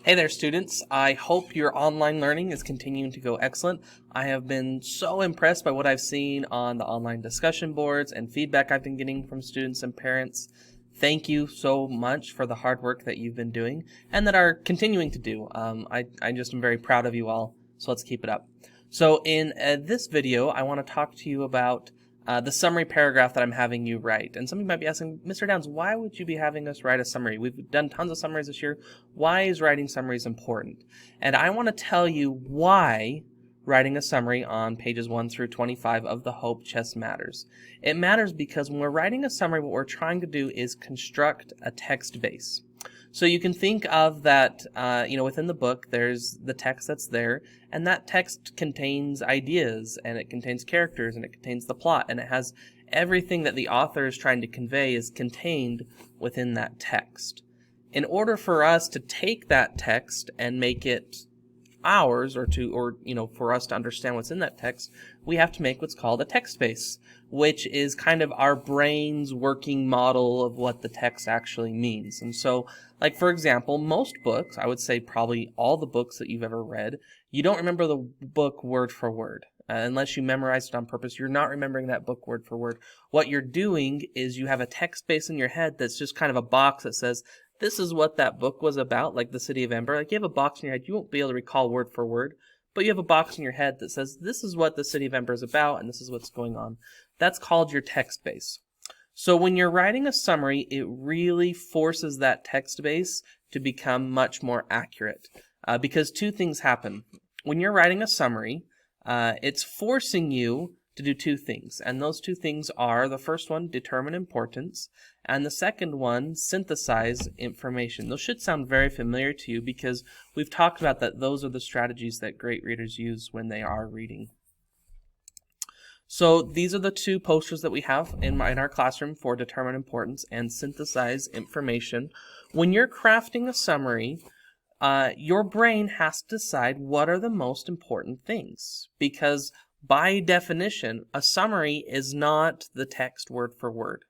Hey there, students. I hope your online learning is continuing to go excellent. I have been so impressed by what I've seen on the online discussion boards and feedback I've been getting from students and parents. Thank you so much for the hard work that you've been doing and that are continuing to do. I just am very proud of you all, so let's keep it up. So in this video, I want to talk to you about the summary paragraph that I'm having you write. And somebody might be asking, Mr. Downs, why would you be having us write a summary? We've done tons of summaries this year. Why is writing summaries important? And I want to tell you why writing a summary on pages 1 through 25 of the Hope Chest matters. It matters because when we're writing a summary, what we're trying to do is construct a text base. So you can think of that, within the book, there's the text that's there, and that text contains ideas, and it contains characters, and it contains the plot, and it has everything that the author is trying to convey is contained within that text. In order for us to take that text and make it ours, or for us to understand what's in that text, we have to make what's called a text base, which is kind of our brain's working model of what the text actually means. And so, like for example, most books, I would say probably all the books that you've ever read, you don't remember the book word for word. Unless you memorized it on purpose, you're not remembering that book word for word. What you're doing is you have a text base in your head that's just kind of a box that says, this is what that book was about, like The City of Ember. Like you have a box in your head, you won't be able to recall word for word, but you have a box in your head that says, this is what The City of Ember is about, and this is what's going on. That's called your text base. So when you're writing a summary, it really forces that text base to become much more accurate, because two things happen. When you're writing a summary, it's forcing you to do two things, and those two things are, the first one, determine importance, and the second one, synthesize information. Those should sound very familiar to you because we've talked about that those are the strategies that great readers use when they are reading. So these are the two posters that we have in our classroom for determine importance and synthesize information. When you're crafting a summary, your brain has to decide what are the most important things, because by definition, a summary is not the text word for word.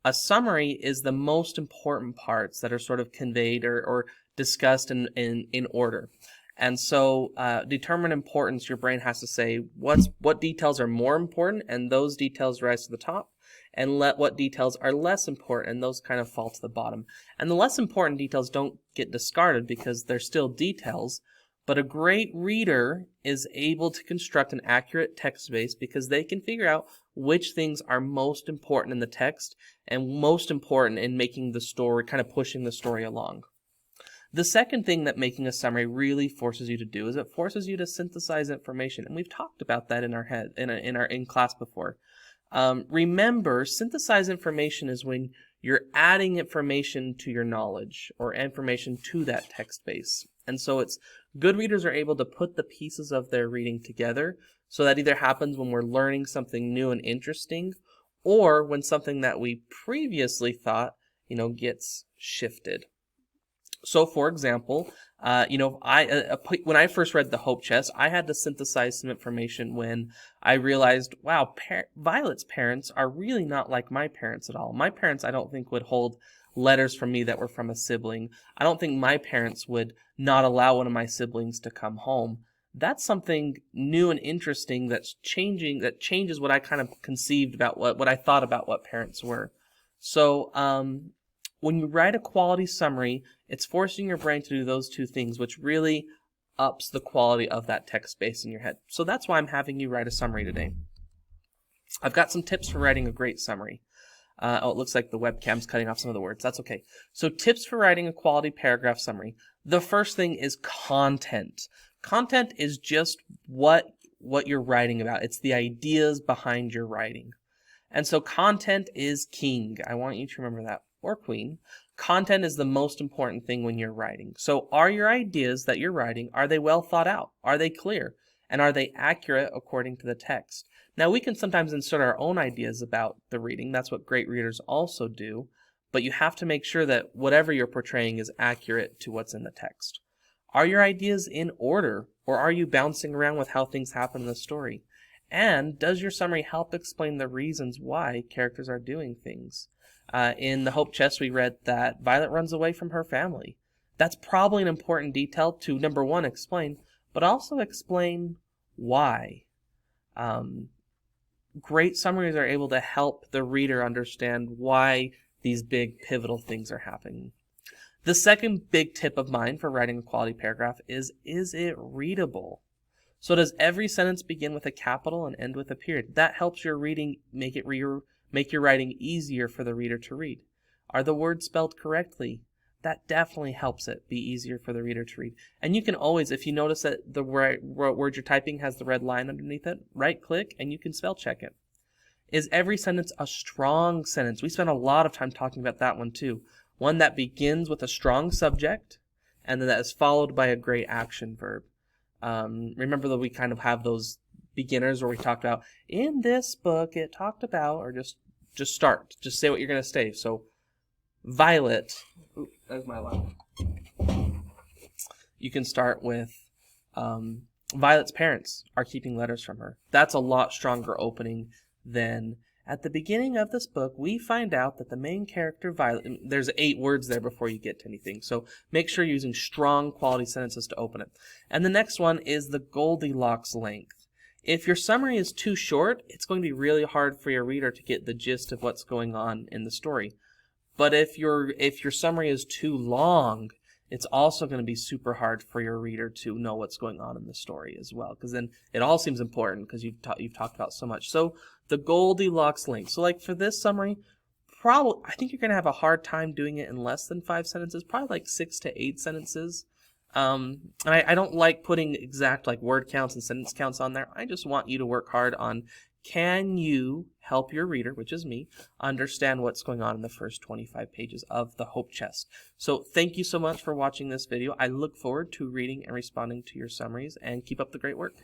A summary is the most important parts that are sort of conveyed or discussed in order. And so determine importance, your brain has to say what details are more important, and those details rise to the top, and what details are less important, and those kind of fall to the bottom. And the less important details don't get discarded because they're still details, but a great reader is able to construct an accurate text base because they can figure out which things are most important in the text and most important in making the story, kind of pushing the story along. The second thing that making a summary really forces you to do is it forces you to synthesize information, and we've talked about that in class before. Remember, synthesize information is when you're adding information to your knowledge or information to that text base. And so good readers are able to put the pieces of their reading together, so that either happens when we're learning something new and interesting, or when something that we previously thought, gets shifted. So, for example, when I first read The Hope Chest, I had to synthesize some information when I realized, wow, Violet's parents are really not like my parents at all. My parents, I don't think, would hold letters from me that were from a sibling. I don't think my parents would not allow one of my siblings to come home. That's something new and interesting that changes what I kind of conceived about what I thought about what parents were. So, when you write a quality summary, it's forcing your brain to do those two things, which really ups the quality of that text base in your head. So that's why I'm having you write a summary today. I've got some tips for writing a great summary. It looks like the webcam's cutting off some of the words. That's okay. So tips for writing a quality paragraph summary. The first thing is content. Content is just what you're writing about. It's the ideas behind your writing. And so content is king. I want you to remember that. Or queen. Content is the most important thing when you're writing. So are your ideas that you're writing, are they well thought out? Are they clear? And are they accurate according to the text? Now, we can sometimes insert our own ideas about the reading. That's what great readers also do. But you have to make sure that whatever you're portraying is accurate to what's in the text. Are your ideas in order, or are you bouncing around with how things happen in the story? And does your summary help explain the reasons why characters are doing things? In The Hope Chest, we read that Violet runs away from her family. That's probably an important detail to, number one, explain, but also explain why. Great summaries are able to help the reader understand why these big pivotal things are happening. The second big tip of mine for writing a quality paragraph is it readable? So does every sentence begin with a capital and end with a period? That helps your reading make your writing easier for the reader to read. Are the words spelled correctly? That definitely helps it be easier for the reader to read. And you can always, if you notice that the word you're typing has the red line underneath it, right click and you can spell check it. Is every sentence a strong sentence? We spent a lot of time talking about that one too. One that begins with a strong subject and then that is followed by a great action verb. Remember that we kind of have those beginners where we talked about, in this book it talked about, or just start. Just say what you're going to say. So, Violet, there's my line. You can start with, Violet's parents are keeping letters from her. That's a lot stronger opening than, at the beginning of this book, we find out that the main character, Violet, there's 8 words there before you get to anything. So make sure you're using strong quality sentences to open it. And the next one is the Goldilocks length. If your summary is too short, it's going to be really hard for your reader to get the gist of what's going on in the story. But if your summary is too long, it's also going to be super hard for your reader to know what's going on in the story as well, because then it all seems important because you've talked about so much. So the Goldilocks length. So like for this summary, I think you're going to have a hard time doing it in less than 5 sentences, probably like 6 to 8 sentences. And I don't like putting exact like word counts and sentence counts on there. I just want you to work hard on, can you help your reader, which is me, understand what's going on in the first 25 pages of the Hope Chest. So thank you so much for watching this video. I look forward to reading and responding to your summaries, and keep up the great work.